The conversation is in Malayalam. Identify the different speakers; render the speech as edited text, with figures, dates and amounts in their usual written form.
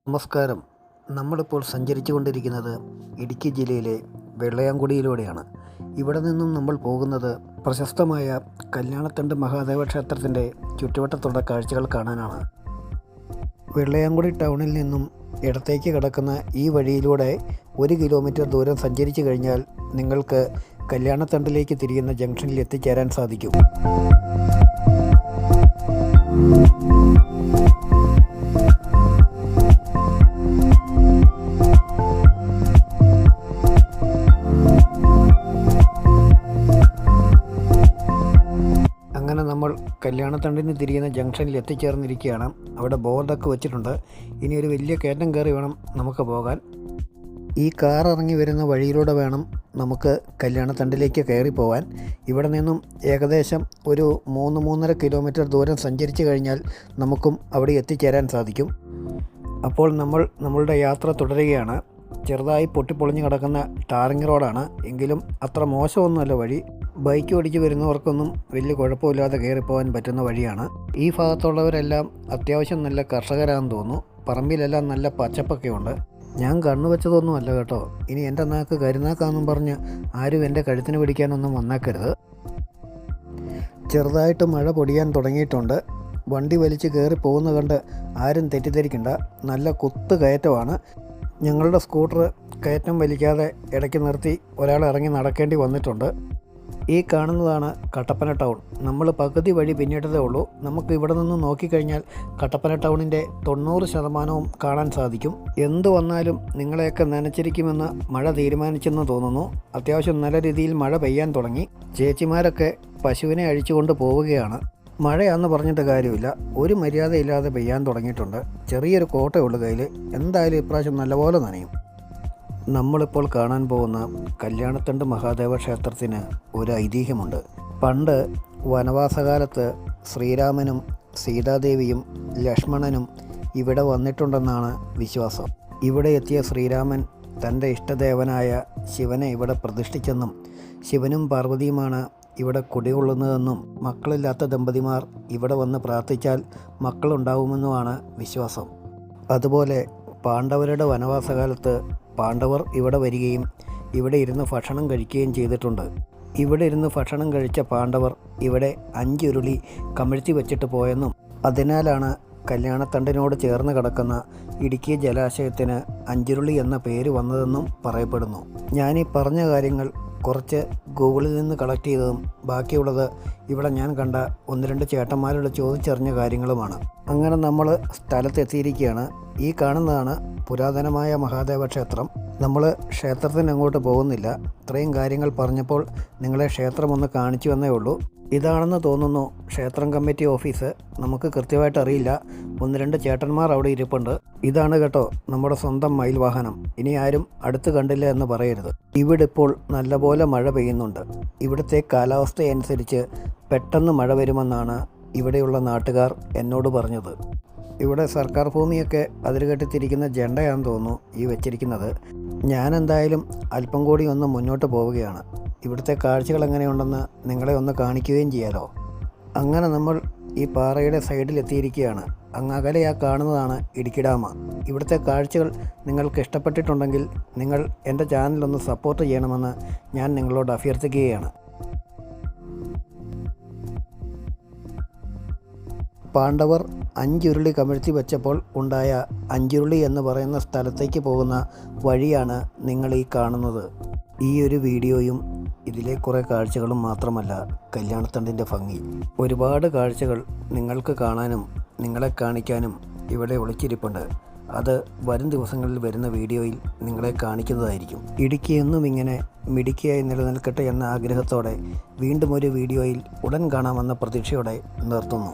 Speaker 1: നമസ്കാരം. നമ്മളിപ്പോൾ സഞ്ചരിച്ചു കൊണ്ടിരിക്കുന്നത് ഇടുക്കി ജില്ലയിലെ വെള്ളയാംകുടിയിലൂടെയാണ്. ഇവിടെ നിന്നും നമ്മൾ പോകുന്നത് പ്രശസ്തമായ കല്യാണത്തണ്ട് മഹാദേവ ക്ഷേത്രത്തിൻ്റെ ചുറ്റുവട്ടത്തുള്ള കാഴ്ചകൾ കാണാനാണ്. വെള്ളയാംകുടി ടൗണിൽ നിന്നും ഇടത്തേക്ക് കിടക്കുന്ന ഈ വഴിയിലൂടെ 1 കിലോമീറ്റർ ദൂരം സഞ്ചരിച്ചു കഴിഞ്ഞാൽ നിങ്ങൾക്ക് കല്യാണത്തണ്ടിലേക്ക് തിരിയുന്ന ജംഗ്ഷനിൽ എത്തിച്ചേരാൻ സാധിക്കും. അങ്ങനെ നമ്മൾ കല്യാണത്തണ്ടിന് തിരിയുന്ന ജംഗ്ഷനിൽ എത്തിച്ചേർന്നിരിക്കുകയാണ്. അവിടെ ബോർഡൊക്കെ വെച്ചിട്ടുണ്ട്. ഇനി ഒരു വലിയ കയറ്റം കയറി വേണം നമുക്ക് പോകാൻ. ഈ കാർ ഇറങ്ങി വരുന്ന വഴിയിലൂടെ വേണം നമുക്ക് കല്യാണത്തണ്ടിലേക്ക് കയറി പോകാൻ. ഇവിടെ നിന്നും ഏകദേശം ഒരു 3-3.5 കിലോമീറ്റർ ദൂരം സഞ്ചരിച്ചു കഴിഞ്ഞാൽ നമുക്കും അവിടെ എത്തിച്ചേരാൻ സാധിക്കും. അപ്പോൾ നമ്മളുടെ യാത്ര തുടരുകയാണ്. ചെറുതായി പൊട്ടിപ്പൊളിഞ്ഞ് കിടക്കുന്ന ടാറിങ് റോഡാണ്. എങ്കിലും അത്ര മോശമൊന്നുമല്ല വഴി. ബൈക്ക് ഓടിച്ച് വരുന്നവർക്കൊന്നും വലിയ കുഴപ്പമില്ലാതെ കയറിപ്പോകാൻ പറ്റുന്ന വഴിയാണ്. ഈ ഭാഗത്തുള്ളവരെല്ലാം അത്യാവശ്യം നല്ല കർഷകരാണെന്ന് തോന്നുന്നു. പറമ്പിലെല്ലാം നല്ല പച്ചപ്പൊക്കെ ഉണ്ട്. ഞാൻ കണ്ണു വെച്ചതൊന്നും അല്ല കേട്ടോ. ഇനി എൻ്റെ നാക്ക് കരുനാക്കാന്നും പറഞ്ഞ് ആരും എൻ്റെ കഴുത്തിന് പിടിക്കാനൊന്നും വന്നേക്കരുത്. ചെറുതായിട്ട് മഴ പൊടിയാൻ തുടങ്ങിയിട്ടുണ്ട്. വണ്ടി വലിച്ച് കയറി പോകുന്ന കണ്ട് ആരും തെറ്റിദ്ധരിക്കണ്ട. നല്ല കുത്ത് കയറ്റമാണ്. ഞങ്ങളുടെ സ്കൂട്ടർ കയറ്റം വലിക്കാതെ ഇടയ്ക്ക് നിർത്തി ഒരാൾ ഇറങ്ങി നടക്കേണ്ടി വന്നിട്ടുണ്ട്. ഈ കാണുന്നതാണ് കട്ടപ്പന ടൗൺ. നമ്മൾ പകുതി വഴി പിന്നിട്ടതേ ഉള്ളൂ. നമുക്ക് ഇവിടെ നിന്ന് നോക്കിക്കഴിഞ്ഞാൽ കട്ടപ്പന ടൗണിൻ്റെ 90% കാണാൻ സാധിക്കും. എന്തു വന്നാലും നിങ്ങളെയൊക്കെ നനച്ചിരിക്കുമെന്ന് മഴ തീരുമാനിച്ചെന്ന് തോന്നുന്നു. അത്യാവശ്യം നല്ല രീതിയിൽ മഴ പെയ്യാൻ തുടങ്ങി. ചേച്ചിമാരൊക്കെ പശുവിനെ അഴിച്ചുകൊണ്ട് പോവുകയാണ്. മഴയാണെന്ന് പറഞ്ഞിട്ട് കാര്യമില്ല. ഒരു മര്യാദയില്ലാതെ പെയ്യാൻ തുടങ്ങിയിട്ടുണ്ട്. ചെറിയൊരു കോട്ടയുള്ളൂ കയ്യിൽ. എന്തായാലും ഇപ്രാവശ്യം നല്ലപോലെ നനയും. നമ്മളിപ്പോൾ കാണാൻ പോകുന്ന കല്യാണത്തണ്ട് മഹാദേവ ക്ഷേത്രത്തിന് ഒരു ഐതിഹ്യമുണ്ട്. പണ്ട് വനവാസകാലത്ത് ശ്രീരാമനും സീതാദേവിയും ലക്ഷ്മണനും ഇവിടെ വന്നിട്ടുണ്ടെന്നാണ് വിശ്വാസം. ഇവിടെ എത്തിയ ശ്രീരാമൻ തൻ്റെ ഇഷ്ടദേവനായ ശിവനെ ഇവിടെ പ്രതിഷ്ഠിച്ചെന്നും ശിവനും പാർവതിയുമാണ് ഇവിടെ കുടികൊള്ളുന്നതെന്നും മക്കളില്ലാത്ത ദമ്പതിമാർ ഇവിടെ വന്ന് പ്രാർത്ഥിച്ചാൽ മക്കളുണ്ടാവുമെന്നുമാണ് വിശ്വാസം. അതുപോലെ പാണ്ഡവരുടെ വനവാസകാലത്ത് പാണ്ഡവർ ഇവിടെ വരികയും ഇവിടെ ഇരുന്ന് ഭക്ഷണം കഴിക്കുകയും ചെയ്തിട്ടുണ്ട്. ഇവിടെ ഇരുന്ന് ഭക്ഷണം കഴിച്ച പാണ്ഡവർ ഇവിടെ 5 ഉരുളി കമിഴ്ത്തി വെച്ചിട്ട് പോയെന്നും അതിനാലാണ് കല്യാണത്തണ്ടിനോട് ചേർന്ന് കിടക്കുന്ന ഇടുക്കി ജലാശയത്തിന് 5 ഉരുളി എന്ന പേര് വന്നതെന്നും പറയപ്പെടുന്നു. ഞാനീ പറഞ്ഞ കാര്യങ്ങൾ കുറച്ച് ഗൂഗിളിൽ നിന്ന് കളക്ട് ചെയ്തതും ബാക്കിയുള്ളത് ഇവിടെ ഞാൻ കണ്ട 1-2 ചേട്ടന്മാരോട് ചോദിച്ചറിഞ്ഞ കാര്യങ്ങളുമാണ്. അങ്ങനെ നമ്മൾ സ്ഥലത്തെത്തിയിരിക്കുകയാണ്. ഈ കാണുന്നതാണ് പുരാതനമായ മഹാദേവ ക്ഷേത്രം. നമ്മൾ ക്ഷേത്രത്തിന് അങ്ങോട്ട് പോകുന്നില്ല. ഇത്രയും കാര്യങ്ങൾ പറഞ്ഞപ്പോൾ നിങ്ങളെ ക്ഷേത്രം ഒന്ന് കാണിച്ചു എന്നേ ഉള്ളൂ. ഇതാണെന്ന് തോന്നുന്നു ക്ഷേത്രം കമ്മിറ്റി ഓഫീസ്. നമുക്ക് കൃത്യമായിട്ട് അറിയില്ല. 1-2 ചേട്ടന്മാർ അവിടെ ഇരിപ്പുണ്ട്. ഇതാണ് കേട്ടോ നമ്മുടെ സ്വന്തം മയിൽ വാഹനം. ഇനി ആരും അടുത്ത് കണ്ടില്ല എന്ന് പറയരുത്. ഇവിടെ ഇപ്പോൾ നല്ലപോലെ മഴ പെയ്യുന്നുണ്ട്. ഇവിടുത്തെ കാലാവസ്ഥയനുസരിച്ച് പെട്ടെന്ന് മഴ വരുമെന്നാണ് ഇവിടെയുള്ള നാട്ടുകാർ എന്നോട് പറഞ്ഞത്. ഇവിടെ സർക്കാർ ഭൂമിയൊക്കെ അതിരുകെട്ടിത്തിരിക്കുന്ന ജണ്ടയാണെന്ന് തോന്നുന്നു ഈ വെച്ചിരിക്കുന്നത്. ഞാൻ എന്തായാലും അല്പം കൂടി ഒന്ന് മുന്നോട്ട് പോവുകയാണ്. ഇവിടുത്തെ കാഴ്ചകൾ എങ്ങനെയുണ്ടെന്ന് നിങ്ങളെ ഒന്ന് കാണിക്കുകയും ചെയ്യാലോ. അങ്ങനെ നമ്മൾ ഈ പാറയുടെ സൈഡിലെത്തിയിരിക്കുകയാണ്. അങ്ങ് അകലെ ആ കാണുന്നതാണ് ഇടുക്കി ഡാം. ഇവിടുത്തെ കാഴ്ചകൾ നിങ്ങൾക്ക് ഇഷ്ടപ്പെട്ടിട്ടുണ്ടെങ്കിൽ നിങ്ങൾ എൻ്റെ ചാനലൊന്ന് സപ്പോർട്ട് ചെയ്യണമെന്ന് ഞാൻ നിങ്ങളോട് അഭ്യർത്ഥിക്കുകയാണ്. പാണ്ഡവർ 5 ഉരുളി കമിഴ്ത്തി വെച്ചപ്പോൾ ഉണ്ടായ 5 ഉരുളി എന്ന് പറയുന്ന സ്ഥലത്തേക്ക് പോകുന്ന വഴിയാണ് നിങ്ങൾ ഈ കാണുന്നത്. ഈ ഒരു വീഡിയോയും ഇതിലെ കുറേ കാഴ്ചകളും മാത്രമല്ല കല്യാണത്തണ്ടിൻ്റെ ഭംഗി. ഒരുപാട് കാഴ്ചകൾ നിങ്ങൾക്ക് കാണാനും നിങ്ങളെ കാണിക്കാനും ഇവിടെ ഒളിച്ചിരിപ്പുണ്ട്. അത് വരും ദിവസങ്ങളിൽ വരുന്ന വീഡിയോയിൽ നിങ്ങളെ കാണിക്കുന്നതായിരിക്കും. ഇടുക്കി എന്നും ഇങ്ങനെ മിടുക്കിയായി നിലനിൽക്കട്ടെ എന്ന ആഗ്രഹത്തോടെ വീണ്ടും ഒരു വീഡിയോയിൽ ഉടൻ കാണാമെന്ന പ്രതീക്ഷയോടെ നിർത്തുന്നു.